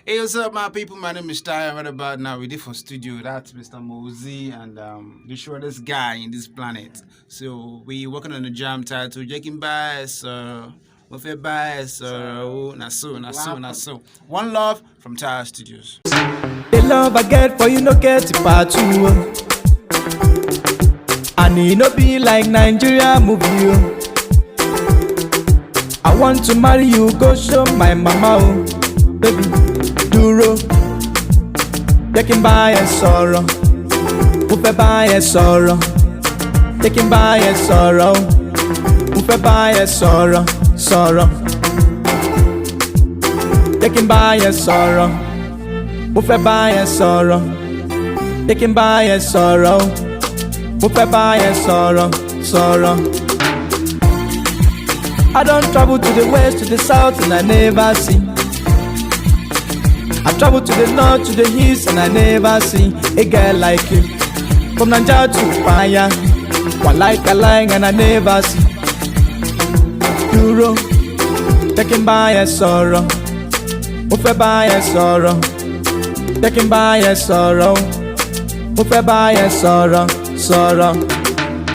Hey, what's up, my people? My name is Ty. Right about now, we did for studio. That's Mr. Moezeal and the shortest guy in this planet. So we working on the jam title. Jaking bias, with a bias, na so. One love from Ty Studios. The love I get for you no get it part two. And it no be like Nigeria movie. I want to marry you, go show my mama. Baby, duro. Taking by a sorrow. Upe by a sorrow. Taking by a sorrow. Upe by a sorrow. Sorrow. Taking by a sorrow. Upe by a sorrow. Taking by a sorrow. Upe by a sorrow. Sorrow. I don't travel to the west, to the south, and I never see. I travel to the north, to the east, and I never see a girl like you. From Nigeria to Fire, one like a line, and I never see. Duro, taken by a sorrow, ufe by a sorrow, taken by a sorrow, ufe by a sorrow, sorrow.